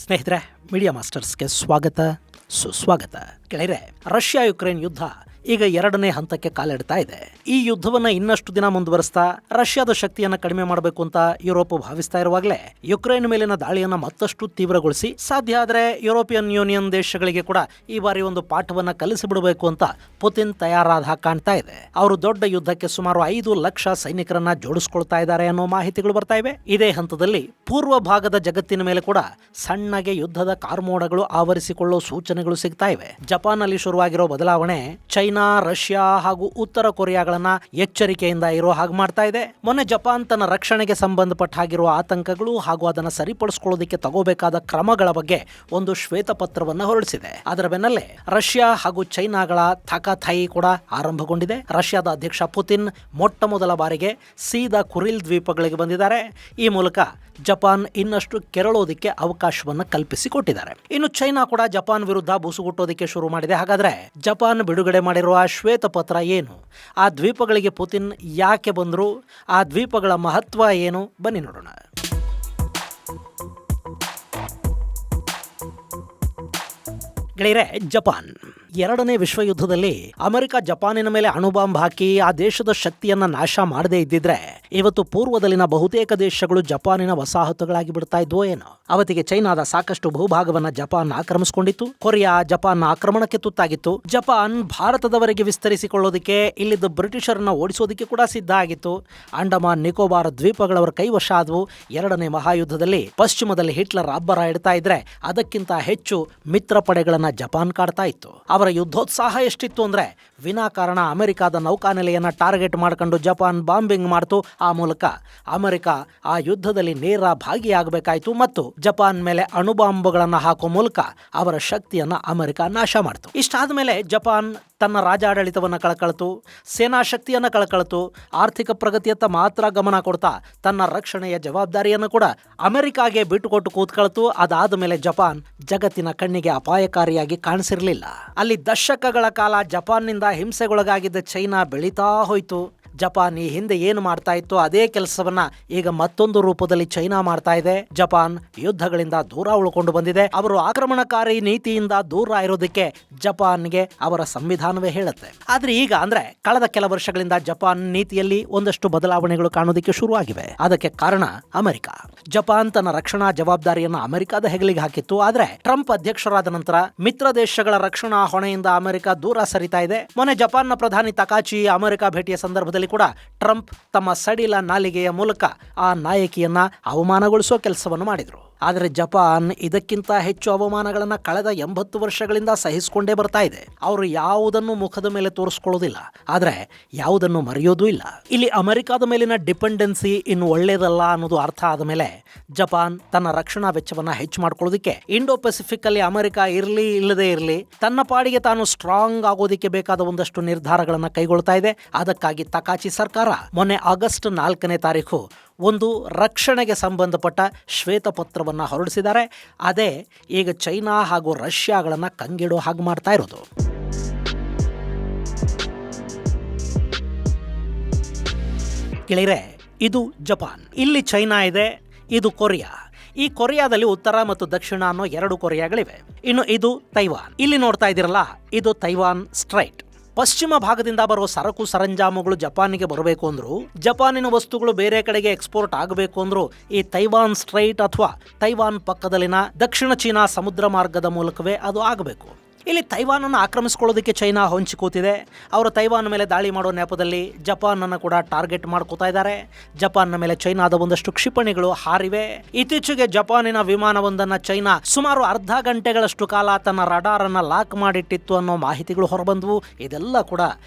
ಸ್ನೇಹಿತರೆ, ಮೀಡಿಯಾ ಮಾಸ್ಟರ್ಸ್ಗೆ ಸ್ವಾಗತ ಸುಸ್ವಾಗತ. ಗೆಳೆಯರೆ, ರಷ್ಯಾ ಯುಕ್ರೇನ್ ಯುದ್ಧ ಈಗ ಎರಡನೇ ಹಂತಕ್ಕೆ ಕಾಲಿಡ್ತಾ ಇದೆ. ಈ ಯುದ್ಧವನ್ನ ಇನ್ನಷ್ಟು ದಿನ ಮುಂದುವರಿಸ್ತಾ ರಷ್ಯಾದ ಶಕ್ತಿಯನ್ನ ಕಡಿಮೆ ಮಾಡಬೇಕು ಅಂತ ಯುರೋಪ್ ಭಾವಿಸ್ತಾ ಇರುವಾಗಲೇ ಯುಕ್ರೇನ್ ಮೇಲಿನ ದಾಳಿಯನ್ನ ಮತ್ತಷ್ಟು ತೀವ್ರಗೊಳಿಸಿ ಸಾಧ್ಯ ಆದರೆ ಯುರೋಪಿಯನ್ ಯೂನಿಯನ್ ದೇಶಗಳಿಗೆ ಕೂಡ ಈ ಬಾರಿ ಒಂದು ಪಾಠವನ್ನ ಕಲಿಸಿಬಿಡಬೇಕು ಅಂತ ಪುತಿನ್ ತಯಾರಾದ ಕಾಣ್ತಾ ಇದೆ. ಅವರು ದೊಡ್ಡ ಯುದ್ಧಕ್ಕೆ ಸುಮಾರು 5 ಲಕ್ಷ ಸೈನಿಕರನ್ನ ಜೋಡಿಸ್ಕೊಳ್ತಾ ಇದ್ದಾರೆ ಅನ್ನೋ ಮಾಹಿತಿಗಳು ಬರ್ತಾ ಇವೆ. ಇದೇ ಹಂತದಲ್ಲಿ ಪೂರ್ವ ಭಾಗದ ಜಗತ್ತಿನ ಮೇಲೆ ಕೂಡ ಸಣ್ಣಗೆ ಯುದ್ಧದ ಕಾರ್ಮೋಡಗಳು ಆವರಿಸಿಕೊಳ್ಳೋ ಸೂಚನೆಗಳು ಸಿಗ್ತಾ ಇವೆ. ಜಪಾನ್ ನಲ್ಲಿ ಶುರುವಾಗಿರೋ ಬದಲಾವಣೆ ಚೈನಾ, ರಷ್ಯಾ ಹಾಗೂ ಉತ್ತರ ಕೊರಿಯಾಗಳನ್ನ ಎಚ್ಚರಿಕೆಯಿಂದ ಇರೋ ಹಾಗೆ ಮಾಡ್ತಾ ಇದೆ. ಮೊನ್ನೆ ಜಪಾನ್ ತನ್ನ ರಕ್ಷಣೆಗೆ ಸಂಬಂಧಪಟ್ಟ ಹಾಗಿರುವ ಆತಂಕಗಳು ಹಾಗೂ ಅದನ್ನು ಸರಿಪಡಿಸಿಕೊಳ್ಳೋದಕ್ಕೆ ತಗೋಬೇಕಾದ ಕ್ರಮಗಳ ಬಗ್ಗೆ ಒಂದು ಶ್ವೇತಪತ್ರವನ್ನು ಹೊರಡಿಸಿದೆ. ಅದರ ಬೆನ್ನಲ್ಲೇ ರಷ್ಯಾ ಹಾಗೂ ಚೈನಾಗಳ ಥಕಾಥಾಯಿ ಕೂಡ ಆರಂಭಗೊಂಡಿದೆ. ರಷ್ಯಾದ ಅಧ್ಯಕ್ಷ ಪುತಿನ್ ಮೊಟ್ಟ ಮೊದಲ ಬಾರಿಗೆ ಸೀದಾ ಕುರಿಲ್ ದ್ವೀಪಗಳಿಗೆ ಬಂದಿದ್ದಾರೆ. ಈ ಮೂಲಕ ಜಪಾನ್ ಇನ್ನಷ್ಟು ಕೆರಳೋದಕ್ಕೆ ಅವಕಾಶವನ್ನು ಕಲ್ಪಿಸಿಕೊಟ್ಟಿದ್ದಾರೆ. ಇನ್ನು ಚೈನಾ ಕೂಡ ಜಪಾನ್ ವಿರುದ್ಧ ಬುಸುಗುಟ್ಟೋದಕ್ಕೆ ಶುರು ಮಾಡಿದೆ. ಹಾಗಾದ್ರೆ ಜಪಾನ್ ಬಿಡುಗಡೆ ಮಾಡಿರುವ ಶ್ವೇತಪತ್ರ ಏನು? ಆ ದ್ವೀಪಗಳಿಗೆ ಪುತಿನ್ ಯಾಕೆ ಬಂದರು? ಆ ದ್ವೀಪಗಳ ಮಹತ್ವ ಏನು? ಬನ್ನಿ ನೋಡೋಣ. ಗೆಳೆಯರೆ, ಜಪಾನ್ ಎರಡನೇ ವಿಶ್ವಯುದ್ಧದಲ್ಲಿ ಅಮೆರಿಕ ಜಪಾನಿನ ಮೇಲೆ ಅಣುಬಾಂಬ್ ಹಾಕಿ ಆ ದೇಶದ ಶಕ್ತಿಯನ್ನ ನಾಶ ಮಾಡದೇ ಇದ್ದಿದ್ರೆ ಇವತ್ತು ಪೂರ್ವದಲ್ಲಿನ ಬಹುತೇಕ ದೇಶಗಳು ಜಪಾನಿನ ವಸಾಹತುಗಳಾಗಿ ಬಿಡ್ತಾ ಇದ್ವೋ ಏನೋ. ಅವತ್ತಿಗೆ ಚೈನಾದ ಸಾಕಷ್ಟು ಭೂಭಾಗವನ್ನ ಜಪಾನ್ ಆಕ್ರಮಿಸಿಕೊಂಡಿತ್ತು. ಕೊರಿಯಾ ಜಪಾನ್ ಆಕ್ರಮಣಕ್ಕೆ ತುತ್ತಾಗಿತ್ತು. ಜಪಾನ್ ಭಾರತದವರೆಗೆ ವಿಸ್ತರಿಸಿಕೊಳ್ಳೋದಕ್ಕೆ ಇಲ್ಲಿದ್ದ ಬ್ರಿಟಿಷರನ್ನ ಓಡಿಸೋದಕ್ಕೆ ಕೂಡ ಸಿದ್ಧ ಆಗಿತ್ತು. ಅಂಡಮಾನ್ ನಿಕೋಬಾರ್ ದ್ವೀಪಗಳವರ ಕೈವಶ ಆದವು. ಎರಡನೇ ಮಹಾಯುದ್ಧದಲ್ಲಿ ಪಶ್ಚಿಮದಲ್ಲಿ ಹಿಟ್ಲರ್ ಅಬ್ಬರ ಇಡ್ತಾ ಇದ್ರೆ ಅದಕ್ಕಿಂತ ಹೆಚ್ಚು ಮಿತ್ರ ಪಡೆಗಳನ್ನ ಜಪಾನ್ ಕಾಡ್ತಾ ಇತ್ತು. ಅವರ ಯುದ್ಧೋತ್ಸಾಹ ಎಷ್ಟಿತ್ತು ಅಂದ್ರೆ ವಿನಾಕಾರಣ ಅಮೆರಿಕದ ನೌಕಾನೆಲೆಯನ್ನ ಟಾರ್ಗೆಟ್ ಮಾಡ್ಕೊಂಡು ಜಪಾನ್ ಬಾಂಬಿಂಗ್ ಮಾಡ್ತು. ಆ ಮೂಲಕ ಅಮೆರಿಕ ಆ ಯುದ್ಧದಲ್ಲಿ ನೇರ ಭಾಗಿಯಾಗಬೇಕಾಯಿತು ಮತ್ತು ಜಪಾನ್ ಮೇಲೆ ಅಣುಬಾಂಬ್ಗಳನ್ನು ಹಾಕೋ ಮೂಲಕ ಅವರ ಶಕ್ತಿಯನ್ನ ಅಮೆರಿಕ ನಾಶ ಮಾಡ್ತು. ಇಷ್ಟಾದ ಮೇಲೆ ಜಪಾನ್ ತನ್ನ ರಾಜಾಡಳಿತವನ್ನು ಕಳ್ಕೊಳ್ತು, ಸೇನಾ ಶಕ್ತಿಯನ್ನು ಕಳ್ಕೊಳ್ತು, ಆರ್ಥಿಕ ಪ್ರಗತಿಯತ್ತ ಮಾತ್ರ ಗಮನ ಕೊಡ್ತಾ ತನ್ನ ರಕ್ಷಣೆಯ ಜವಾಬ್ದಾರಿಯನ್ನು ಕೂಡ ಅಮೆರಿಕಾಗೆ ಬಿಟ್ಟುಕೊಟ್ಟು ಕೂತ್ಕೊಳ್ತು. ಅದಾದ ಮೇಲೆ ಜಪಾನ್ ಜಗತ್ತಿನ ಕಣ್ಣಿಗೆ ಅಪಾಯಕಾರಿಯಾಗಿ ಕಾಣಿಸಿರಲಿಲ್ಲ. ಅಲ್ಲಿ ದಶಕಗಳ ಕಾಲ ಜಪಾನ್ನಿಂದ ಹಿಂಸೆಗೊಳಗಾಗಿದ್ದ ಚೈನಾ ಬೆಳೀತಾ ಹೋಯಿತು. ಜಪಾನ್ ಈ ಹಿಂದೆ ಏನು ಮಾಡ್ತಾ ಇತ್ತು ಅದೇ ಕೆಲಸವನ್ನ ಈಗ ಮತ್ತೊಂದು ರೂಪದಲ್ಲಿ ಚೈನಾ ಮಾಡ್ತಾ ಇದೆ. ಜಪಾನ್ ಯುದ್ಧಗಳಿಂದ ದೂರ ಉಳ್ಕೊಂಡು ಬಂದಿದೆ. ಅವರು ಆಕ್ರಮಣಕಾರಿ ನೀತಿಯಿಂದ ದೂರ ಇರೋದಕ್ಕೆ ಜಪಾನ್ಗೆ ಅವರ ಸಂವಿಧಾನವೇ ಹೇಳುತ್ತೆ. ಆದ್ರೆ ಈಗ ಅಂದ್ರೆ ಕಳೆದ ಕೆಲ ವರ್ಷಗಳಿಂದ ಜಪಾನ್ ನೀತಿಯಲ್ಲಿ ಒಂದಷ್ಟು ಬದಲಾವಣೆಗಳು ಕಾಣೋದಕ್ಕೆ ಶುರುವಾಗಿವೆ. ಅದಕ್ಕೆ ಕಾರಣ ಅಮೆರಿಕ. ಜಪಾನ್ ತನ್ನ ರಕ್ಷಣಾ ಜವಾಬ್ದಾರಿಯನ್ನು ಅಮೆರಿಕದ ಹೆಗಲಿಗೆ ಹಾಕಿತ್ತು. ಆದ್ರೆ ಟ್ರಂಪ್ ಅಧ್ಯಕ್ಷರಾದ ನಂತರ ಮಿತ್ರ ದೇಶಗಳ ರಕ್ಷಣಾ ಹೊಣೆಯಿಂದ ಅಮೆರಿಕ ದೂರ ಸರಿತಾ ಇದೆ. ಮೊನ್ನೆ ಜಪಾನ್ನ ಪ್ರಧಾನಿ ತಕಾಚಿ ಅಮೆರಿಕ ಭೇಟಿಯ ಸಂದರ್ಭದಲ್ಲಿ ಕೂಡ ಟ್ರಂಪ್ ತಮ್ಮ ಸಡಿಲ ನಾಲಿಗೆಯ ಮೂಲಕ ಆ ನಾಯಕಿಯನ್ನ ಅವಮಾನಗೊಳಿಸೋ ಕೆಲಸವನ್ನು ಮಾಡಿದ್ರು. ಆದರೆ ಜಪಾನ್ ಇದಕ್ಕಿಂತ ಹೆಚ್ಚು ಅವಮಾನಗಳನ್ನು ಕಳೆದ 80 ವರ್ಷಗಳಿಂದ ಸಹಿಸಿಕೊಂಡೇ ಬರ್ತಾ ಇದೆ. ಅವರು ಯಾವುದನ್ನು ಮುಖದ ಮೇಲೆ ತೋರಿಸ್ಕೊಳ್ಳೋದಿಲ್ಲ, ಆದರೆ ಯಾವುದನ್ನು ಮರೆಯೋದೂ ಇಲ್ಲ. ಇಲ್ಲಿ ಅಮೆರಿಕದ ಮೇಲಿನ ಡಿಪೆಂಡೆನ್ಸಿ ಇನ್ನು ಒಳ್ಳೇದಲ್ಲ ಅನ್ನೋದು ಅರ್ಥ ಆದ ಮೇಲೆ ಜಪಾನ್ ತನ್ನ ರಕ್ಷಣಾ ವೆಚ್ಚವನ್ನ ಹೆಚ್ಚು ಮಾಡ್ಕೊಳ್ಳೋದಕ್ಕೆ ಇಂಡೋ ಪೆಸಿಫಿಕ್ ಅಲ್ಲಿ ಅಮೆರಿಕ ಇರಲಿ ಇಲ್ಲದೇ ಇರಲಿ ತನ್ನ ಪಾಡಿಗೆ ತಾನು ಸ್ಟ್ರಾಂಗ್ ಆಗೋದಕ್ಕೆ ಬೇಕಾದ ಒಂದಷ್ಟು ನಿರ್ಧಾರಗಳನ್ನು ಕೈಗೊಳ್ತಾ ಇದೆ. ಅದಕ್ಕಾಗಿ ತಕಾಚಿ ಸರ್ಕಾರ ಮೊನ್ನೆ ಆಗಸ್ಟ್ 4ನೇ ತಾರೀಕು ಒಂದು ರಕ್ಷಣೆಗೆ ಸಂಬಂಧಪಟ್ಟ ಶ್ವೇತಪತ್ರವನ್ನ ಹೊರಡಿಸಿದ್ದಾರೆ. ಅದೇ ಈಗ ಚೈನಾ ಹಾಗೂ ರಷ್ಯಾಗಳನ್ನ ಕಂಗಿಡೋ ಹಾಗೆ ಮಾಡ್ತಾ ಇರೋದು. ಗೆಳೆಯರೆ, ಇದು ಜಪಾನ್, ಇಲ್ಲಿ ಚೈನಾ ಇದೆ, ಇದು ಕೊರಿಯಾ. ಈ ಕೊರಿಯಾದಲ್ಲಿ ಉತ್ತರ ಮತ್ತು ದಕ್ಷಿಣ ಅನ್ನೋ 2 ಕೊರಿಯಾಗಳಿವೆ. ಇನ್ನು ಇದು ತೈವಾನ್. ಇಲ್ಲಿ ನೋಡ್ತಾ ಇದ್ದೀರಲ್ಲ, ಇದು ತೈವಾನ್ ಸ್ಟ್ರೈಟ್. ಪಶ್ಚಿಮ ಭಾಗದಿಂದ ಬರುವ ಸರಕು ಸರಂಜಾಮುಗಳು ಜಪಾನಿಗೆ ಬರಬೇಕು ಅಂದ್ರು, ಜಪಾನಿನ ವಸ್ತುಗಳು ಬೇರೆ ಕಡೆಗೆ ಎಕ್ಸ್ಪೋರ್ಟ್ ಆಗಬೇಕು ಅಂದ್ರು ಈ ತೈವಾನ್ ಸ್ಟ್ರೈಟ್ ಅಥವಾ ತೈವಾನ್ ಪಕ್ಕದಲ್ಲಿನ ದಕ್ಷಿಣ ಚೀನಾ ಸಮುದ್ರ ಮಾರ್ಗದ ಮೂಲಕವೇ ಅದು ಆಗಬೇಕು. ಇಲ್ಲಿ ತೈವಾನನ್ನು ಆಕ್ರಮಿಸಿಕೊಳ್ಳೋದಕ್ಕೆ ಚೈನಾ ಹೊಂಚಿ ಕೂತಿದೆ. ಅವರು ತೈವಾನ್ ಮೇಲೆ ದಾಳಿ ಮಾಡೋ ನೆಪದಲ್ಲಿ ಜಪಾನನ್ನು ಕೂಡ ಟಾರ್ಗೆಟ್ ಮಾಡ್ಕೋತಾ ಇದ್ದಾರೆ. ಜಪಾನ್ನ ಮೇಲೆ ಚೈನಾದ ಒಂದಷ್ಟು ಕ್ಷಿಪಣಿಗಳು ಹಾರಿವೆ. ಇತ್ತೀಚೆಗೆ ಜಪಾನಿನ ವಿಮಾನವೊಂದನ್ನು ಚೈನಾ ಸುಮಾರು ಅರ್ಧ ಗಂಟೆಗಳಷ್ಟು ಕಾಲ ತನ್ನ ರಡಾರ್ ಅನ್ನ ಲಾಕ್ ಮಾಡಿಟ್ಟಿತ್ತು ಅನ್ನೋ ಮಾಹಿತಿಗಳು ಹೊರಬಂದವು. ಇದೆಲ್ಲ ಕೂಡ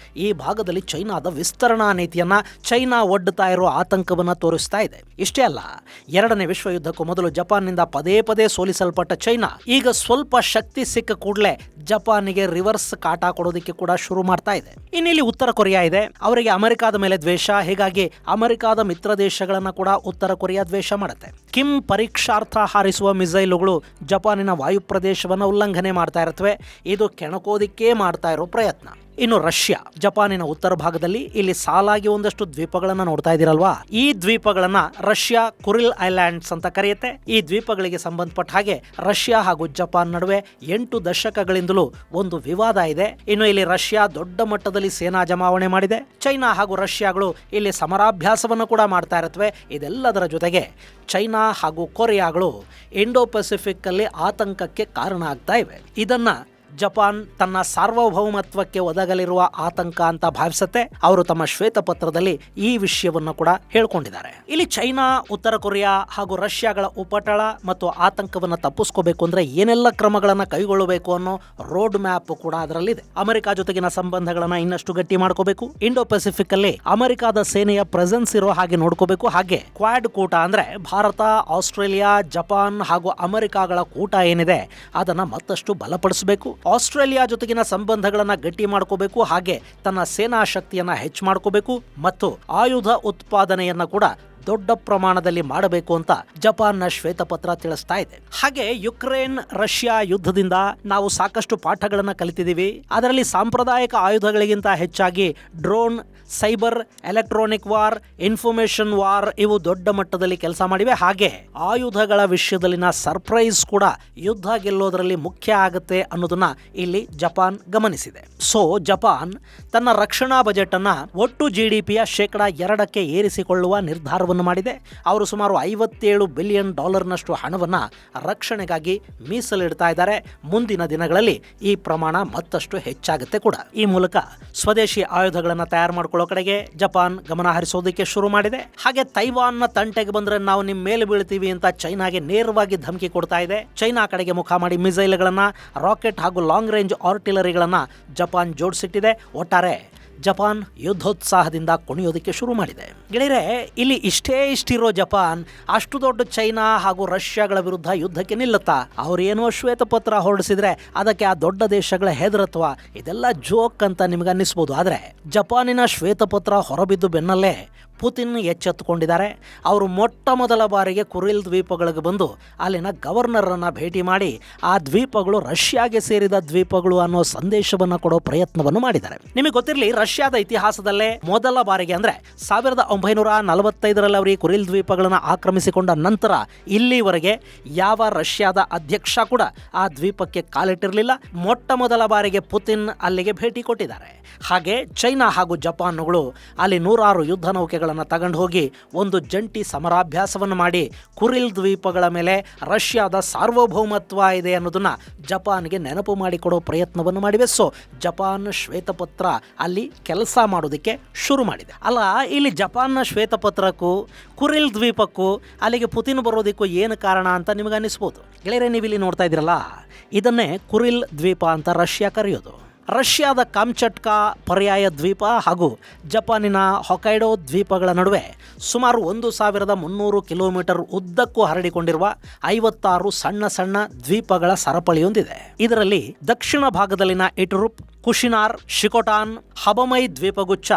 ಈ ಭಾಗದಲ್ಲಿ ಚೈನಾದ ವಿಸ್ತರಣಾ ನೀತಿಯನ್ನ ಚೈನಾ ಒಡ್ಡುತ್ತಾ ಇರೋ ಆತಂಕವನ್ನ ತೋರಿಸ್ತಾ ಇದೆ. ಇಷ್ಟೇ ಅಲ್ಲ, ಎರಡನೇ ವಿಶ್ವಯುದ್ಧಕ್ಕೂ ಮೊದಲು ಜಪಾನ್ನಿಂದ ಪದೇ ಪದೇ ಸೋಲಿಸಲ್ಪಟ್ಟ ಚೈನಾ ಈಗ ಸ್ವಲ್ಪ ಶಕ್ತಿ ಸಿಕ್ಕ ಕೂಡಲೇ ಜಪಾನಿಗೆ ರಿವರ್ಸ್ ಕಾಟ ಕೊಡೋದಕ್ಕೆ ಕೂಡ ಶುರು ಮಾಡ್ತಾ ಇದೆ. ಇನ್ನಿಲ್ಲಿ ಉತ್ತರ ಕೊರಿಯಾ ಇದೆ. ಅವರಿಗೆ ಅಮೆರಿಕಾದ ಮೇಲೆ ದ್ವೇಷ. ಹೀಗಾಗಿ ಅಮೆರಿಕಾದ ಮಿತ್ರ ದೇಶಗಳನ್ನ ಕೂಡ ಉತ್ತರ ಕೊರಿಯಾ ದ್ವೇಷ ಮಾಡುತ್ತೆ. ಕಿಮ್ ಪರೀಕ್ಷಾರ್ಥ ಹಾರಿಸುವ ಮಿಸೈಲುಗಳು ಜಪಾನಿನ ವಾಯು ಪ್ರದೇಶವನ್ನು ಉಲ್ಲಂಘನೆ ಮಾಡ್ತಾ ಇರುತ್ತವೆ. ಇದು ಕೆಣಕೋದಿಕ್ಕೇ ಮಾಡ್ತಾ ಇರೋ ಪ್ರಯತ್ನ. ಇನ್ನು ರಷ್ಯಾ, ಜಪಾನಿನ ಉತ್ತರ ಭಾಗದಲ್ಲಿ ಇಲ್ಲಿ ಸಾಲಾಗಿ ಒಂದಷ್ಟು ದ್ವೀಪಗಳನ್ನ ನೋಡ್ತಾ ಇದ್ದೀರಲ್ವಾ, ಈ ದ್ವೀಪಗಳನ್ನ ರಷ್ಯಾ ಕುರಿಲ್ ಐಲ್ಯಾಂಡ್ಸ್ ಅಂತ ಕರೆಯುತ್ತೆ. ಈ ದ್ವೀಪಗಳಿಗೆ ಸಂಬಂಧಪಟ್ಟ ಹಾಗೆ ರಷ್ಯಾ ಹಾಗೂ ಜಪಾನ್ ನಡುವೆ 8 ದಶಕಗಳಿಂದಲೂ ಒಂದು ವಿವಾದ ಇದೆ. ಇನ್ನು ಇಲ್ಲಿ ರಷ್ಯಾ ದೊಡ್ಡ ಮಟ್ಟದಲ್ಲಿ ಸೇನಾ ಜಮಾವಣೆ ಮಾಡಿದೆ. ಚೈನಾ ಹಾಗೂ ರಷ್ಯಾಗಳು ಇಲ್ಲಿ ಸಮರಾಭ್ಯಾಸವನ್ನು ಕೂಡ ಮಾಡ್ತಾ ಇರುತ್ತವೆ. ಇದೆಲ್ಲದರ ಜೊತೆಗೆ ಚೈನಾ ಹಾಗೂ ಕೊರಿಯಾಗಳು ಇಂಡೋ ಪೆಸಿಫಿಕ್ ಅಲ್ಲಿ ಆತಂಕಕ್ಕೆ ಕಾರಣ ಆಗ್ತಾ ಇವೆ. ಇದನ್ನ ಜಪಾನ್ ತನ್ನ ಸಾರ್ವಭೌಮತ್ವಕ್ಕೆ ಒದಗಲಿರುವ ಆತಂಕ ಅಂತ ಭಾವಿಸುತ್ತೆ. ಅವರು ತಮ್ಮ ಶ್ವೇತಪತ್ರದಲ್ಲಿ ಈ ವಿಷಯವನ್ನು ಕೂಡ ಹೇಳ್ಕೊಂಡಿದ್ದಾರೆ. ಇಲ್ಲಿ ಚೈನಾ, ಉತ್ತರ ಕೊರಿಯಾ ಹಾಗೂ ರಷ್ಯಾಗಳ ಉಪಟಳ ಮತ್ತು ಆತಂಕವನ್ನು ತಪ್ಪಿಸ್ಕೋಬೇಕು ಅಂದ್ರೆ ಏನೆಲ್ಲ ಕ್ರಮಗಳನ್ನ ಕೈಗೊಳ್ಳಬೇಕು ಅನ್ನೋ ರೋಡ್ ಮ್ಯಾಪ್ ಕೂಡ ಅದರಲ್ಲಿದೆ. ಅಮೆರಿಕ ಜೊತೆಗಿನ ಸಂಬಂಧಗಳನ್ನ ಇನ್ನಷ್ಟು ಗಟ್ಟಿ ಮಾಡ್ಕೋಬೇಕು. ಇಂಡೋ ಪೆಸಿಫಿಕ್ ಅಲ್ಲಿ ಅಮೆರಿಕದ ಸೇನೆಯ ಪ್ರೆಸೆನ್ಸ್ ಇರೋ ಹಾಗೆ ನೋಡ್ಕೋಬೇಕು. ಹಾಗೆ ಕ್ವಾಡ್ ಕೂಟ ಅಂದ್ರೆ ಭಾರತ, ಆಸ್ಟ್ರೇಲಿಯಾ, ಜಪಾನ್ ಹಾಗೂ ಅಮೆರಿಕಗಳ ಕೂಟ ಏನಿದೆ ಅದನ್ನ ಮತ್ತಷ್ಟು ಬಲಪಡಿಸಬೇಕು. ಆಸ್ಟ್ರೇಲಿಯಾ ಜೊತೆಗಿನ ಸಂಬಂಧಗಳನ್ನ ಗಟ್ಟಿ ಮಾಡ್ಕೋಬೇಕು. ಹಾಗೆ ತನ್ನ ಸೇನಾ ಶಕ್ತಿಯನ್ನ ಹೆಚ್ಚು ಮಾಡ್ಕೋಬೇಕು ಮತ್ತು ಆಯುಧ ಉತ್ಪಾದನೆಯನ್ನ ಕೂಡ ದೊಡ್ಡ ಪ್ರಮಾಣದಲ್ಲಿ ಮಾಡಬೇಕು ಅಂತ ಜಪಾನ್ನ ಶ್ವೇತಪತ್ರ ತಿಳಿಸ್ತಾ ಇದೆ. ಹಾಗೆ ಯುಕ್ರೇನ್ ರಷ್ಯಾ ಯುದ್ಧದಿಂದ ನಾವು ಸಾಕಷ್ಟು ಪಾಠಗಳನ್ನ ಕಲಿತಿದ್ದೀವಿ. ಅದರಲ್ಲಿ ಸಾಂಪ್ರದಾಯಿಕ ಆಯುಧಗಳಿಗಿಂತ ಹೆಚ್ಚಾಗಿ drone, cyber, electronic war, information war ಇವು ದೊಡ್ಡ ಮಟ್ಟದಲ್ಲಿ ಕೆಲಸ ಮಾಡಿವೆ. ಹಾಗೆ ಆಯುಧಗಳ ವಿಷಯದಲ್ಲಿನ ಸರ್ಪ್ರೈಸ್ ಕೂಡ ಯುದ್ಧ ಗೆಲ್ಲೋದ್ರಲ್ಲಿ ಮುಖ್ಯ ಆಗುತ್ತೆ ಅನ್ನೋದನ್ನ ಇಲ್ಲಿ ಜಪಾನ್ ಗಮನಿಸಿದೆ. ಸೊ ಜಪಾನ್ ತನ್ನ ರಕ್ಷಣಾ ಬಜೆಟ್ ಅನ್ನ ಒಟ್ಟು GDPಯ 2% ಏರಿಸಿಕೊಳ್ಳುವ ನಿರ್ಧಾರವನ್ನು ಮಾಡಿದೆ. ಅವರು ಸುಮಾರು $57 ಬಿಲಿಯನ್ ಹಣವನ್ನ ರಕ್ಷಣೆಗಾಗಿ ಮೀಸಲಿಡ್ತಾ ಇದ್ದಾರೆ. ಮುಂದಿನ ದಿನಗಳಲ್ಲಿ ಈ ಪ್ರಮಾಣ ಮತ್ತಷ್ಟು ಹೆಚ್ಚಾಗುತ್ತೆ ಕೂಡ. ಈ ಮೂಲಕ ಸ್ವದೇಶಿ ಆಯುಧಗಳನ್ನ ತಯಾರು ಮಾಡ್ಕೊಳ್ಳೋ ಕಡೆಗೆ ಜಪಾನ್ ಗಮನ ಹರಿಸೋದಕ್ಕೆ ಶುರು ಮಾಡಿದೆ. ಹಾಗೆ ತೈವಾನ್ನ ತಂಟೆಗೆ ಬಂದ್ರೆ ನಾವು ನಿಮ್ಮ ಮೇಲೆ ಬೀಳ್ತೀವಿ ಅಂತ ಚೈನಾಗೆ ನೇರವಾಗಿ ಧಮಕಿ ಕೊಡ್ತಾ ಇದೆ. ಚೈನಾ ಕಡೆಗೆ ಮುಖ ಮಾಡಿ ಮಿಸೈಲ್ಗಳನ್ನ, ರಾಕೆಟ್ ಹಾಗೂ ಲಾಂಗ್ ರೇಂಜ್ ಆರ್ಟಿಲರಿಗಳನ್ನ ಜಪಾನ್ ಜೋಡಿಸಿಟ್ಟಿದೆ. ಒಟ್ಟಾರೆ ಜಪಾನ್ ಯುದ್ಧೋತ್ಸಾಹದಿಂದ ಕುಣಿಯೋದಕ್ಕೆ ಶುರು ಮಾಡಿದೆ. ಗೆಳೆಯರೆ, ಇಲ್ಲಿ ಇಷ್ಟಿರೋ ಜಪಾನ್ ಅಷ್ಟು ದೊಡ್ಡ ಚೈನಾ ಹಾಗೂ ರಷ್ಯಾಗಳ ವಿರುದ್ಧ ಯುದ್ಧಕ್ಕೆ ನಿಲ್ಲುತ್ತಾ? ಅವ್ರೇನೋ ಶ್ವೇತಪತ್ರ ಹೊರಡಿಸಿದ್ರೆ ಅದಕ್ಕೆ ಆ ದೊಡ್ಡ ದೇಶಗಳ ಹೆದರತ್ವ, ಇದೆಲ್ಲ ಜೋಕ್ ಅಂತ ನಿಮ್ಗೆ ಅನ್ನಿಸ್ಬೋದು. ಆದರೆ ಜಪಾನಿನ ಶ್ವೇತಪತ್ರ ಹೊರಬಿದ್ದು ಬೆನ್ನಲ್ಲೇ ಪುತಿನ್ ಎಚ್ಚೆತ್ತುಕೊಂಡಿದ್ದಾರೆ. ಅವರು ಮೊಟ್ಟ ಮೊದಲ ಬಾರಿಗೆ ಕುರಿಲ್ ದ್ವೀಪಗಳಿಗೆ ಬಂದು ಅಲ್ಲಿನ ಗವರ್ನರನ್ನು ಭೇಟಿ ಮಾಡಿ ಆ ದ್ವೀಪಗಳು ರಷ್ಯಾಗೆ ಸೇರಿದ ದ್ವೀಪಗಳು ಅನ್ನೋ ಸಂದೇಶವನ್ನು ಕೊಡೋ ಪ್ರಯತ್ನವನ್ನು ಮಾಡಿದ್ದಾರೆ. ನಿಮಗೆ ಗೊತ್ತಿರಲಿ, ರಷ್ಯಾದ ಇತಿಹಾಸದಲ್ಲೇ ಮೊದಲ ಬಾರಿಗೆ ಅಂದ್ರೆ 1945ರಲ್ಲಿ ಅವರು ಈ ಕುರಿಲ್ ದ್ವೀಪಗಳನ್ನು ಆಕ್ರಮಿಸಿಕೊಂಡ ನಂತರ ಇಲ್ಲಿವರೆಗೆ ಯಾವ ರಷ್ಯಾದ ಅಧ್ಯಕ್ಷ ಕೂಡ ಆ ದ್ವೀಪಕ್ಕೆ ಕಾಲಿಟ್ಟಿರಲಿಲ್ಲ. ಮೊಟ್ಟ ಮೊದಲ ಬಾರಿಗೆ ಪುತಿನ್ ಅಲ್ಲಿಗೆ ಭೇಟಿ ಕೊಟ್ಟಿದ್ದಾರೆ. ಹಾಗೆ ಚೈನಾ ಹಾಗೂ ಜಪಾನ್ಗಳು ಅಲ್ಲಿ 100 ಯುದ್ಧ ನೌಕೆಗಳನ್ನು ತಗೊಂಡು ಹೋಗಿ ಒಂದು ಜಂಟಿ ಸಮರಾಭ್ಯಾಸವನ್ನು ಮಾಡಿ ಕುರಿಲ್ ದ್ವೀಪಗಳ ಮೇಲೆ ರಷ್ಯಾದ ಸಾರ್ವಭೌಮತ್ವ ಇದೆ ಅನ್ನೋದನ್ನ ಜಪಾನ್ಗೆ ನೆನಪು ಮಾಡಿಕೊಡೋ ಪ್ರಯತ್ನವನ್ನು ಮಾಡಿವೆ. ಸೊ ಜಪಾನ್ ಶ್ವೇತಪತ್ರ ಅಲ್ಲಿ ಕೆಲಸ ಮಾಡೋದಕ್ಕೆ ಶುರು ಮಾಡಿದೆ. ಅಲ್ಲ, ಇಲ್ಲಿ ಜಪಾನ್ನ ಶ್ವೇತಪತ್ರಕ್ಕೂ ಕುರಿಲ್ ದ್ವೀಪಕ್ಕೂ ಅಲ್ಲಿಗೆ ಪುತಿನ್ ಬರೋದಕ್ಕೂ ಏನು ಕಾರಣ ಅಂತ ನಿಮಗೆ ಅನ್ನಿಸ್ಬೋದು. ಗೆಳೆಯರೆ, ನೀವಿಲ್ಲಿ ನೋಡ್ತಾ ಇದ್ದೀರಲ್ಲ, ಇದನ್ನೇ ಕುರಿಲ್ ದ್ವೀಪ ಅಂತ ರಷ್ಯಾ ಕರೆಯೋದು. ರಷ್ಯಾದ ಕಾಮ್ಚಟ್ಕಾ ಪರ್ಯಾಯ ದ್ವೀಪ ಹಾಗೂ ಜಪಾನಿನ ಹೊಕೈಡೋ ದ್ವೀಪಗಳ ನಡುವೆ ಸುಮಾರು 1300 ಕಿಲೋಮೀಟರ್ ಉದ್ದಕ್ಕೂ ಹರಡಿಕೊಂಡಿರುವ 56 ಸಣ್ಣ ಸಣ್ಣ ದ್ವೀಪಗಳ ಸರಪಳಿಯೊಂದಿದೆ. ಇದರಲ್ಲಿ ದಕ್ಷಿಣ ಭಾಗದಲ್ಲಿನ ಇಟುರುಪ್, ಕುಶಿನಾರ್, ಶಿಕೋಟಾನ್, ಹಬಮೈ ದ್ವೀಪಗುಚ್ಛ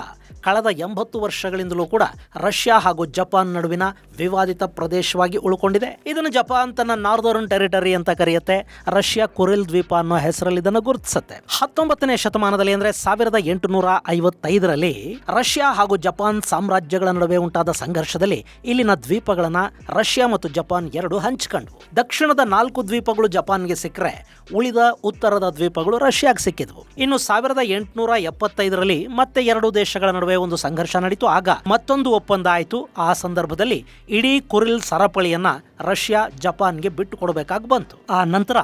ಕಳೆದ 80 ವರ್ಷಗಳಿಂದಲೂ ಕೂಡ ರಷ್ಯಾ ಹಾಗೂ ಜಪಾನ್ ನಡುವಿನ ವಿವಾದಿತ ಪ್ರದೇಶವಾಗಿ ಉಳ್ಕೊಂಡಿದೆ. ಇದನ್ನು ಜಪಾನ್ ತನ್ನ ನಾರ್ದರ್ನ್ ಟೆರಿಟರಿ ಅಂತ ಕರೆಯುತ್ತೆ. ರಷ್ಯಾ ಕುರಿಲ್ ದ್ವೀಪ ಅನ್ನೋ ಹೆಸರಲ್ಲಿ ಇದನ್ನು ಗುರುತಿಸುತ್ತೆ. 19ನೇ ಶತಮಾನದಲ್ಲಿ ಅಂದ್ರೆ 1855ರಲ್ಲಿ ರಷ್ಯಾ ಹಾಗೂ ಜಪಾನ್ ಸಾಮ್ರಾಜ್ಯಗಳ ನಡುವೆ ಉಂಟಾದ ಸಂಘರ್ಷದಲ್ಲಿ ಇಲ್ಲಿನ ದ್ವೀಪಗಳನ್ನ ರಷ್ಯಾ ಮತ್ತು ಜಪಾನ್ ಎರಡು ಹಂಚಿಕೊಂಡ್ವು. ದಕ್ಷಿಣದ 4 ದ್ವೀಪಗಳು ಜಪಾನ್ಗೆ ಸಿಕ್ಕರೆ ಉಳಿದ ಉತ್ತರದ ದ್ವೀಪಗಳು ರಷ್ಯಾಗೆ ಸಿಕ್ಕಿದ್ವು. ಇನ್ನು 1875ರಲ್ಲಿ ಮತ್ತೆ 2 ದೇಶಗಳ ನಡುವೆ ಒಂದು ಸಂಘರ್ಷ ನಡೀತು. ಆಗ ಮತ್ತೊಂದು ಒಪ್ಪಂದ ಆಯಿತು. ಆ ಸಂದರ್ಭದಲ್ಲಿ ಇಡೀ ಕುರಿಲ್ ಸರಪಳಿಯನ್ನ ರಷ್ಯಾ ಜಪಾನ್ಗೆ ಬಿಟ್ಟು ಕೊಡಬೇಕಾಗಿ ಬಂತು. ಆ ನಂತರ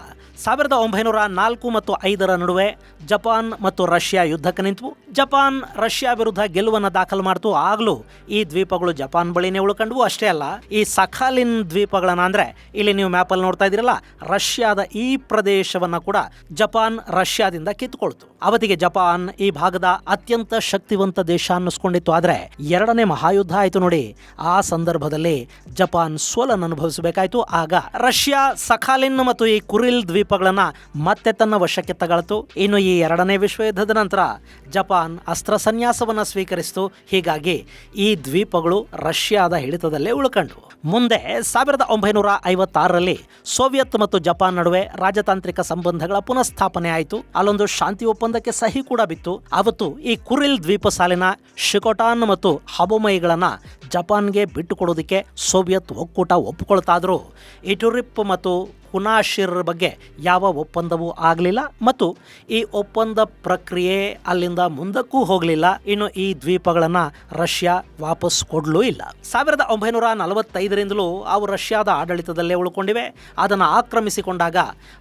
1904 ಮತ್ತು 5ರ ನಡುವೆ ಜಪಾನ್ ಮತ್ತು ರಷ್ಯಾ ಯುದ್ಧಕ್ಕೆ ನಿಂತು ಜಪಾನ್ ರಷ್ಯಾ ವಿರುದ್ಧ ಗೆಲುವನ್ನು ದಾಖಲು ಮಾಡಿತು. ಆಗಲೂ ಈ ದ್ವೀಪಗಳು ಜಪಾನ್ ಬಳಿನೇ ಉಳ್ಕೊಂಡ್ವು. ಅಷ್ಟೇ ಅಲ್ಲ, ಈ ಸಖಾಲಿನ್ ದ್ವೀಪಗಳನ್ನ ಅಂದ್ರೆ ಇಲ್ಲಿ ನೀವು ಮ್ಯಾಪಲ್ಲಿ ನೋಡ್ತಾ ಇದ್ದೀರಲ್ಲ, ರಷ್ಯಾದ ಈ ಪ್ರದೇಶವನ್ನ ಕೂಡ ಜಪಾನ್ ರಷ್ಯಾದಿಂದ ಕಿತ್ತುಕೊಳ್ತು. ಅವತ್ತಿಗೆ ಜಪಾನ್ ಈ ಭಾಗದ ಅತ್ಯಂತ ಶಕ್ತಿವಂತ ದೇಶ ಅನ್ನಿಸ್ಕೊಂಡಿತ್ತು. ಆದ್ರೆ 2ನೇ ಮಹಾಯುದ್ಧ ಆಯ್ತು ನೋಡಿ. ಆ ಸಂದರ್ಭದಲ್ಲಿ ಜಪಾನ್ ಸೋಲನ್ನು ಅನುಭವಿಸಬೇಕಾಯ್ತು. ಆಗ ರಷ್ಯಾ ಸಖಾಲಿನ್ ಮತ್ತು ಈ ಕುರಿಲ್ ದ್ವೀಪಗಳನ್ನ ಮತ್ತೆ ತನ್ನ ವಶಕ್ಕೆ ತಗೊಳ್ತು. ಇನ್ನು ಈ 2ನೇ ವಿಶ್ವಯುದ್ಧದ ನಂತರ ಜಪಾನ್ ಅಸ್ತ್ರ ಸನ್ಯಾಸವನ್ನ ಸ್ವೀಕರಿಸಿತು. ಹೀಗಾಗಿ ಈ ದ್ವೀಪಗಳು ರಷ್ಯಾದ ಹಿಡಿತದಲ್ಲೇ ಉಳ್ಕೊಂಡ್ವು. ಮುಂದೆ 1956ರಲ್ಲಿ ಸೋವಿಯತ್ ಮತ್ತು ಜಪಾನ್ ನಡುವೆ ರಾಜತಾಂತ್ರಿಕ ಸಂಬಂಧಗಳ ಪುನಃಸ್ಥಾಪನೆ ಆಯಿತು. ಅಲ್ಲೊಂದು ಶಾಂತಿ ಒಪ್ಪಂದಕ್ಕೆ ಸಹಿ ಕೂಡ ಬಿತ್ತು. ಅವತ್ತು ಈ ಕುರಿಲ್ ದ್ವೀಪ ಸಾಲಿನ ಶಿಕೋಟಾನ್ ಮತ್ತು ಹಬೊಮೈಗಳನ್ನ ಜಪಾನ್ಗೆ ಬಿಟ್ಟುಕೊಡೋದಕ್ಕೆ ಸೋವಿಯತ್ ಒಕ್ಕೂಟ ಒಪ್ಪಿಕೊಳ್ತಾದ್ರು. ಇಟುರಿಪ್ ಮತ್ತು ಕುನಾಶಿರ್ ಬಗ್ಗೆ ಯಾವ ಒಪ್ಪಂದವೂ ಆಗಲಿಲ್ಲ ಮತ್ತು ಈ ಒಪ್ಪಂದ ಪ್ರಕ್ರಿಯೆ ಅಲ್ಲಿಂದ ಮುಂದಕ್ಕೂ ಹೋಗಲಿಲ್ಲ. ಇನ್ನು ಈ ದ್ವೀಪಗಳನ್ನು ರಷ್ಯಾ ವಾಪಸ್ ಕೊಡಲೂ ಇಲ್ಲ. 1945ರಿಂದಲೂ ಅವು ರಷ್ಯಾದ ಆಡಳಿತದಲ್ಲೇ ಉಳ್ಕೊಂಡಿವೆ. ಅದನ್ನು ಆಕ್ರಮಿಸಿಕೊಂಡಾಗ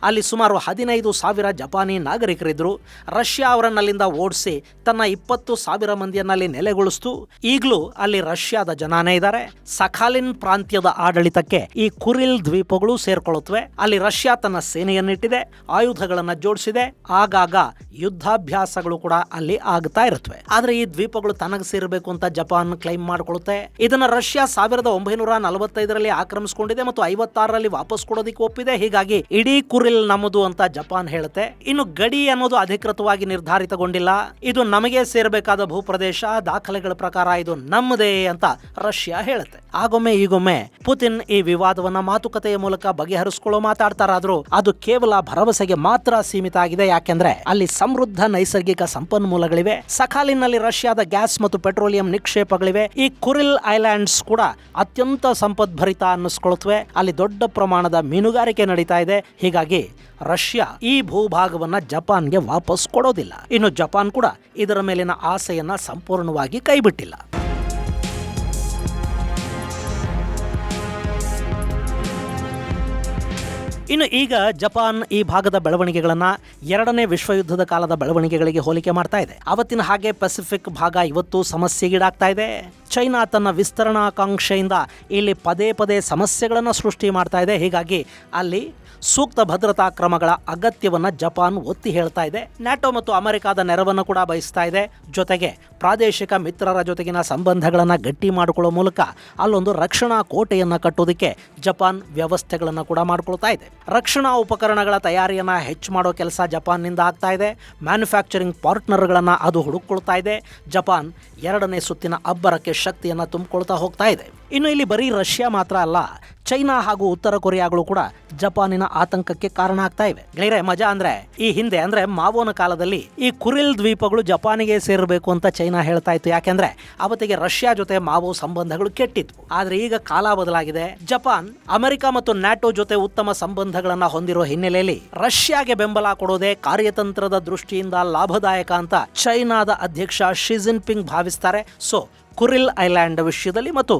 ಅಲ್ಲಿ ಸುಮಾರು 15,000 ಜಪಾನಿ ನಾಗರಿಕರಿದ್ದರು. ರಷ್ಯಾ ಅವರನ್ನಲ್ಲಿಂದ ಓಡಿಸಿ ತನ್ನ 20,000 ಮಂದಿಯನ್ನಲ್ಲಿ ನೆಲೆಗೊಳಿಸಿತು. ಈಗಲೂ ಅಲ್ಲಿ ರಷ್ಯಾದ ಜನಾನೇ ಇದ್ದಾರೆ. ಸಖಾಲಿನ್ ಪ್ರಾಂತ್ಯದ ಆಡಳಿತಕ್ಕೆ ಈ ಕುರಿಲ್ ದ್ವೀಪಗಳು ಸೇರ್ಕೊಳ್ಳುತ್ತವೆ. ಅಲ್ಲಿ ರಷ್ಯಾ ತನ್ನ ಸೇನೆಯನ್ನಿಟ್ಟಿದೆ, ಆಯುಧಗಳನ್ನು ಜೋಡಿಸಿದೆ. ಆಗಾಗ ಯುದ್ಧಾಭ್ಯಾಸಗಳು ಕೂಡ ಅಲ್ಲಿ ಆಗ್ತಾ ಇರುತ್ತವೆ. ಆದ್ರೆ ಈ ದ್ವೀಪಗಳು ತನಗೆ ಸೇರಬೇಕು ಅಂತ ಜಪಾನ್ ಕ್ಲೈಮ್ ಮಾಡಿಕೊಳ್ಳುತ್ತೆ. ಇದನ್ನ ರಷ್ಯಾ 1945ರಲ್ಲಿ ಆಕ್ರಮಿಸಿಕೊಂಡಿದೆ ಮತ್ತು 56ರಲ್ಲಿ ವಾಪಸ್ ಕೊಡೋದಕ್ಕೆ ಒಪ್ಪಿದೆ. ಹೀಗಾಗಿ ಇಡೀ ಕುರಿಲ್ ನಮ್ಮದು ಅಂತ ಜಪಾನ್ ಹೇಳುತ್ತೆ. ಇನ್ನು ಗಡಿ ಅನ್ನೋದು ಅಧಿಕೃತವಾಗಿ ನಿರ್ಧಾರಿತಗೊಂಡಿಲ್ಲ. ಇದು ನಮಗೆ ಸೇರಬೇಕಾದ ಭೂಪ್ರದೇಶ, ದಾಖಲೆಗಳ ಪ್ರಕಾರ ಇದು ನಮ್ಮದೇ ಅಂತ ರಷ್ಯಾ ಹೇಳುತ್ತೆ. ಆಗೊಮ್ಮೆ ಈಗೊಮ್ಮೆ ಪುತಿನ್ ಈ ವಿವಾದವನ್ನ ಮಾತುಕತೆಯ ಮೂಲಕ ಬಗೆಹರಿಸಿಕೊಳ್ಳೋ ಮಾತಾಡ್ತಾರಾದ್ರೂ ಅದು ಕೇವಲ ಭರವಸೆಗೆ ಮಾತ್ರ ಸೀಮಿತ ಆಗಿದೆ. ಯಾಕೆಂದ್ರೆ ಅಲ್ಲಿ ಸಮೃದ್ಧ ನೈಸರ್ಗಿಕ ಸಂಪನ್ಮೂಲಗಳಿವೆ. ಸಖಾಲಿನ್ನಲ್ಲಿ ರಷ್ಯಾದ ಗ್ಯಾಸ್ ಮತ್ತು ಪೆಟ್ರೋಲಿಯಂ ನಿಕ್ಷೇಪಗಳಿವೆ. ಈ ಕುರಿಲ್ ಐಲ್ಯಾಂಡ್ಸ್ ಕೂಡ ಅತ್ಯಂತ ಸಂಪದ್ಭರಿತ ಅನ್ನಿಸ್ಕೊಳ್ತವೆ. ಅಲ್ಲಿ ದೊಡ್ಡ ಪ್ರಮಾಣದ ಮೀನುಗಾರಿಕೆ ನಡೀತಾ ಇದೆ. ಹೀಗಾಗಿ ರಷ್ಯಾ ಈ ಭೂಭಾಗವನ್ನ ಜಪಾನ್ಗೆ ವಾಪಸ್ ಕೊಡೋದಿಲ್ಲ. ಇನ್ನು ಜಪಾನ್ ಕೂಡ ಇದರ ಮೇಲಿನ ಆಸೆಯನ್ನ ಸಂಪೂರ್ಣವಾಗಿ ಕೈಬಿಟ್ಟಿಲ್ಲ. ಇನ್ನು ಈಗ ಜಪಾನ್ ಈ ಭಾಗದ ಬೆಳವಣಿಗೆಗಳನ್ನ 2ನೇ ವಿಶ್ವಯುದ್ಧದ ಕಾಲದ ಬೆಳವಣಿಗೆಗಳಿಗೆ ಹೋಲಿಕೆ ಮಾಡ್ತಾ ಇದೆ. ಅವತ್ತಿನ ಹಾಗೆ ಪೆಸಿಫಿಕ್ ಭಾಗ ಇವತ್ತು ಸಮಸ್ಯೆಗೀಡಾಗ್ತಾ ಇದೆ. ಚೈನಾ ತನ್ನ ವಿಸ್ತರಣಾಕಾಂಕ್ಷೆಯಿಂದ ಇಲ್ಲಿ ಪದೇ ಪದೇ ಸಮಸ್ಯೆಗಳನ್ನು ಸೃಷ್ಟಿ ಮಾಡ್ತಾ ಇದೆ. ಹೀಗಾಗಿ ಅಲ್ಲಿ ಸೂಕ್ತ ಭದ್ರತಾ ಕ್ರಮಗಳ ಅಗತ್ಯವನ್ನು ಜಪಾನ್ ಒತ್ತಿ ಹೇಳ್ತಾ ಇದೆ. ನ್ಯಾಟೋ ಮತ್ತು ಅಮೆರಿಕಾದ ನೆರವನ್ನು ಕೂಡ ಬಯಸ್ತಾ ಇದೆ. ಜೊತೆಗೆ ಪ್ರಾದೇಶಿಕ ಮಿತ್ರರ ಜೊತೆಗಿನ ಸಂಬಂಧಗಳನ್ನು ಗಟ್ಟಿ ಮಾಡಿಕೊಳ್ಳೋ ಮೂಲಕ ಅಲ್ಲೊಂದು ರಕ್ಷಣಾ ಕೋಟೆಯನ್ನು ಕಟ್ಟೋದಕ್ಕೆ ಜಪಾನ್ ವ್ಯವಸ್ಥೆಗಳನ್ನು ಕೂಡ ಮಾಡಿಕೊಳ್ತಾ ಇದೆ. ರಕ್ಷಣಾ ಉಪಕರಣಗಳ ತಯಾರಿಯನ್ನು ಹೆಚ್ಚು ಮಾಡೋ ಕೆಲಸ ಜಪಾನ್ನಿಂದ ಆಗ್ತಾ ಇದೆ. ಮ್ಯಾನುಫ್ಯಾಕ್ಚರಿಂಗ್ ಪಾರ್ಟ್ನರ್ಗಳನ್ನು ಅದು ಹುಡುಕೊಳ್ತಾ ಇದೆ. ಜಪಾನ್ 2ನೇ ಸುತ್ತಿನ ಅಬ್ಬರಕ್ಕೆ ಶಕ್ತಿಯನ್ನು ತುಂಬಿಕೊಳ್ತಾ ಹೋಗ್ತಾ ಇದೆ. ಇನ್ನು ಇಲ್ಲಿ ಬರೀ ರಷ್ಯಾ ಮಾತ್ರ ಅಲ್ಲ, ಚೈನಾ ಹಾಗೂ ಉತ್ತರ ಕೊರಿಯಾಗಳು ಕೂಡ ಜಪಾನಿನ ಆತಂಕಕ್ಕೆ ಕಾರಣ ಆಗ್ತಾ ಇವೆ. ಗೆಳೆಯರೆ, ಮಜಾ ಅಂದ್ರೆ ಈ ಹಿಂದೆ ಅಂದ್ರೆ ಮಾವೋನ ಕಾಲದಲ್ಲಿ ಈ ಕುರಿಲ್ ದ್ವೀಪಗಳು ಜಪಾನಿಗೆ ಸೇರಬೇಕು ಅಂತ ಚೈನಾ ಹೇಳ್ತಾ ಇತ್ತು. ಯಾಕೆಂದ್ರೆ ಅವತ್ತಿಗೆ ರಷ್ಯಾ ಜೊತೆ ಮಾವೋ ಸಂಬಂಧಗಳು ಕೆಟ್ಟಿದ್ವು. ಆದ್ರೆ ಈಗ ಕಾಲ ಬದಲಾಗಿದೆ. ಜಪಾನ್ ಅಮೆರಿಕ ಮತ್ತು ನ್ಯಾಟೋ ಜೊತೆ ಉತ್ತಮ ಸಂಬಂಧಗಳನ್ನ ಹೊಂದಿರೋ ಹಿನ್ನೆಲೆಯಲ್ಲಿ ರಷ್ಯಾಗೆ ಬೆಂಬಲ ಕೊಡೋದೇ ಕಾರ್ಯತಂತ್ರದ ದೃಷ್ಟಿಯಿಂದ ಲಾಭದಾಯಕ ಅಂತ ಚೈನಾದ ಅಧ್ಯಕ್ಷ ಶಿ ಜಿನ್ಪಿಂಗ್ ಭಾವಿಸ್ತಾರೆ. ಸೊ ಕುರಿಲ್ ಐಲ್ಯಾಂಡ್ ವಿಷಯದಲ್ಲಿ ಮತ್ತು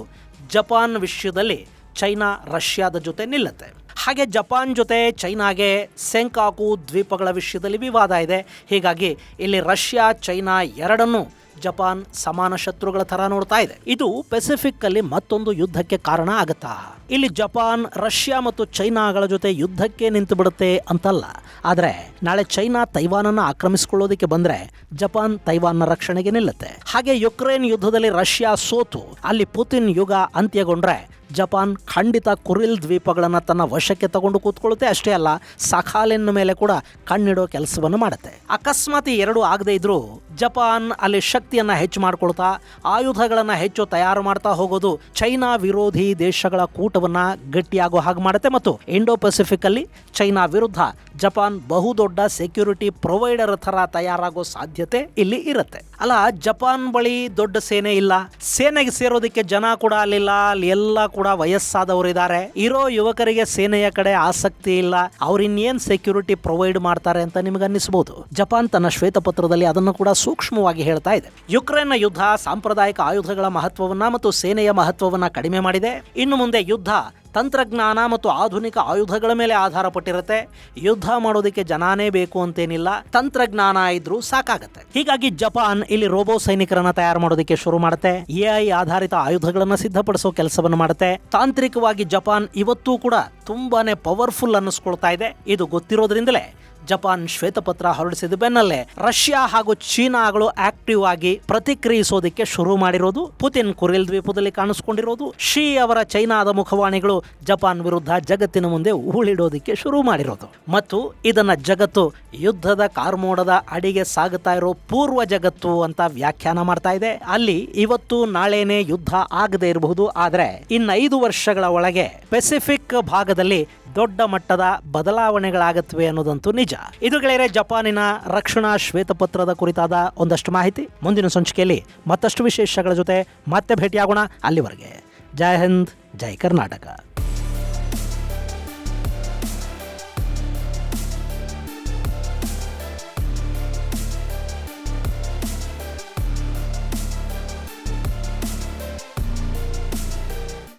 ಜಪಾನ್ ವಿಷಯದಲ್ಲಿ ಚೈನಾ ರಷ್ಯಾದ ಜೊತೆ ನಿಲ್ಲುತ್ತೆ. ಹಾಗೆ ಜಪಾನ್ ಜೊತೆ ಚೈನಾಗೆ ಸೆಂಕಾಕು ದ್ವೀಪಗಳ ವಿಷಯದಲ್ಲಿ ವಿವಾದ ಇದೆ. ಹೀಗಾಗಿ ಇಲ್ಲಿ ರಷ್ಯಾ ಚೈನಾ ಎರಡನ್ನೂ ಜಪಾನ್ ಸಮಾನ ಶತ್ರುಗಳ ತರ ನೋಡ್ತಾ ಇದೆ. ಇದು ಪೆಸಿಫಿಕ್ ಅಲ್ಲಿ ಮತ್ತೊಂದು ಯುದ್ಧಕ್ಕೆ ಕಾರಣ ಆಗುತ್ತಾ? ಇಲ್ಲಿ ಜಪಾನ್ ರಷ್ಯಾ ಮತ್ತು ಚೈನಾಗಳ ಜೊತೆ ಯುದ್ಧಕ್ಕೆ ನಿಂತು ಬಿಡುತ್ತೆ ಅಂತಲ್ಲ. ಆದ್ರೆ ನಾಳೆ ಚೈನಾ ತೈವಾನನ್ನ ಆಕ್ರಮಿಸಿಕೊಳ್ಳೋದಕ್ಕೆ ಬಂದ್ರೆ ಜಪಾನ್ ತೈವಾನ್ನ ರಕ್ಷಣೆಗೆ ನಿಲ್ಲುತ್ತೆ. ಹಾಗೆ ಯುಕ್ರೇನ್ ಯುದ್ಧದಲ್ಲಿ ರಷ್ಯಾ ಸೋತು ಅಲ್ಲಿ ಪುತಿನ್ ಯುಗ ಅಂತ್ಯಗೊಂಡ್ರೆ ಜಪಾನ್ ಖಂಡಿತ ಕುರಿಲ್ ದ್ವೀಪಗಳನ್ನು ತನ್ನ ವಶಕ್ಕೆ ತಗೊಂಡು ಕೂತ್ಕೊಳ್ಳುತ್ತೆ. ಅಷ್ಟೇ ಅಲ್ಲ, ಸಖಾಲಿನ್ ಮೇಲೆ ಕೂಡ ಕಣ್ಣಿಡೋ ಕೆಲಸವನ್ನು ಮಾಡುತ್ತೆ. ಅಕಸ್ಮಾತ್ ಎರಡು ಆಗದೆ ಇದ್ರೂ ಜಪಾನ್ ಅಲ್ಲಿ ಶಕ್ತಿಯನ್ನ ಹೆಚ್ಚು ಮಾಡ್ಕೊಳ್ತಾ ಆಯುಧಗಳನ್ನ ಹೆಚ್ಚು ತಯಾರು ಮಾಡ್ತಾ ಹೋಗೋದು ಚೈನಾ ವಿರೋಧಿ ದೇಶಗಳ ಕೂಟವನ್ನ ಗಟ್ಟಿಯಾಗೋ ಹಾಗೆ ಮಾಡುತ್ತೆ. ಮತ್ತು ಇಂಡೋ ಪೆಸಿಫಿಕ್ ಅಲ್ಲಿ ಚೈನಾ ವಿರುದ್ಧ ಜಪಾನ್ ಬಹುದೊಡ್ಡ ಸೆಕ್ಯೂರಿಟಿ ಪ್ರೊವೈಡರ್ ತರ ತಯಾರಾಗೋ ಸಾಧ್ಯತೆ ಇಲ್ಲಿ ಇರುತ್ತೆ. ಅಲ್ಲ, ಜಪಾನ್ ಬಳಿ ದೊಡ್ಡ ಸೇನೆ ಇಲ್ಲ, ಸೇನೆಗೆ ಸೇರೋದಕ್ಕೆ ಜನ ಕೂಡ ಅಲ್ಲಿಲ್ಲ, ಅಲ್ಲಿ ಎಲ್ಲ ಕೂಡ ವಯಸ್ಸಾದವರು ಇದ್ದಾರೆ. ಇರೋ ಯುವಕರಿಗೆ ಸೇನೆಯ ಕಡೆ ಆಸಕ್ತಿ ಇಲ್ಲ, ಅವ್ರಿನ್ನೇನ್ ಸೆಕ್ಯೂರಿಟಿ ಪ್ರೊವೈಡ್ ಮಾಡ್ತಾರೆ ಅಂತ ನಿಮ್ಗೆ ಅನ್ನಿಸಬಹುದು. ಜಪಾನ್ ತನ್ನ ಶ್ವೇತಪತ್ರದಲ್ಲಿ ಅದನ್ನು ಕೂಡ ಸೂಕ್ಷ್ಮವಾಗಿ ಹೇಳ್ತಾ ಇದೆ. ಯುಕ್ರೇನ್ನ ಯುದ್ಧ ಸಾಂಪ್ರದಾಯಿಕ ಆಯುಧಗಳ ಮಹತ್ವವನ್ನ ಮತ್ತು ಸೇನೆಯ ಮಹತ್ವವನ್ನ ಕಡಿಮೆ ಮಾಡಿದೆ. ಇನ್ನು ಮುಂದೆ ಯುದ್ಧ ತಂತ್ರಜ್ಞಾನ ಮತ್ತು ಆಧುನಿಕ ಆಯುಧಗಳ ಮೇಲೆ ಆಧಾರ ಪಟ್ಟಿರುತ್ತೆ. ಯುದ್ಧ ಮಾಡೋದಕ್ಕೆ ಜನಾನೇ ಬೇಕು ಅಂತೇನಿಲ್ಲ, ತಂತ್ರಜ್ಞಾನ ಇದ್ರೂ ಸಾಕಾಗತ್ತೆ. ಹೀಗಾಗಿ ಜಪಾನ್ ಇಲ್ಲಿ ರೋಬೋ ಸೈನಿಕರನ್ನ ತಯಾರು ಮಾಡೋದಕ್ಕೆ ಶುರು ಮಾಡುತ್ತೆ. ಎಐ ಆಧಾರಿತ ಆಯುಧಗಳನ್ನ ಸಿದ್ಧಪಡಿಸೋ ಕೆಲಸವನ್ನು ಮಾಡುತ್ತೆ. ತಾಂತ್ರಿಕವಾಗಿ ಜಪಾನ್ ಇವತ್ತೂ ಕೂಡ ತುಂಬಾನೇ ಪವರ್ಫುಲ್ ಅನ್ನಿಸ್ಕೊಳ್ತಾ ಇದೆ. ಇದು ಗೊತ್ತಿರೋದ್ರಿಂದಲೇ ಜಪಾನ್ ಶ್ವೇತಪತ್ರ ಹೊರಡಿಸಿದ ಬೆನ್ನಲ್ಲೇ ರಷ್ಯಾ ಹಾಗೂ ಚೀನಾಗಳು ಆಕ್ಟಿವ್ ಆಗಿ ಪ್ರತಿಕ್ರಿಯಿಸೋದಕ್ಕೆ ಶುರು ಮಾಡಿರೋದು, ಪುತಿನ್ ಕುರಿಲ್ ದ್ವೀಪದಲ್ಲಿ ಕಾಣಿಸ್ಕೊಂಡಿರೋದು, ಶಿ ಅವರ ಚೈನಾದ ಮುಖವಾಣಿಗಳು ಜಪಾನ್ ವಿರುದ್ಧ ಜಗತ್ತಿನ ಮುಂದೆ ಉಳಿಡೋದಕ್ಕೆ ಶುರು ಮಾಡಿರೋದು. ಮತ್ತು ಇದನ್ನ ಜಗತ್ತು ಯುದ್ಧದ ಕಾರ್ಮೋಡದ ಅಡಿಗೆ ಸಾಗುತ್ತಾ ಇರೋ ಪೂರ್ವ ಜಗತ್ತು ಅಂತ ವ್ಯಾಖ್ಯಾನ ಮಾಡ್ತಾ ಇದೆ. ಅಲ್ಲಿ ಇವತ್ತು ನಾಳೆನೆ ಯುದ್ಧ ಆಗದೆ ಇರಬಹುದು, ಆದ್ರೆ ಇನ್ನು 5 ವರ್ಷಗಳ ಒಳಗೆ ಪೆಸಿಫಿಕ್ ಭಾಗದಲ್ಲಿ ದೊಡ್ಡ ಮಟ್ಟದ ಬದಲಾವಣೆಗಳಾಗತ್ವೆ ಅನ್ನೋದಂತೂ ನಿಜ. ಇದು ಗೆಳೆಯರೆ ಜಪಾನಿನ ರಕ್ಷಣಾ ಶ್ವೇತಪತ್ರದ ಕುರಿತಾದ ಒಂದಷ್ಟು ಮಾಹಿತಿ. ಮುಂದಿನ ಸಂಚಿಕೆಯಲ್ಲಿ ಮತ್ತಷ್ಟು ವಿಶೇಷಗಳ ಜೊತೆ ಮತ್ತೆ ಭೇಟಿಯಾಗೋಣ. ಅಲ್ಲಿವರೆಗೆ ಜೈ ಹಿಂದ್, ಜೈ ಕರ್ನಾಟಕ.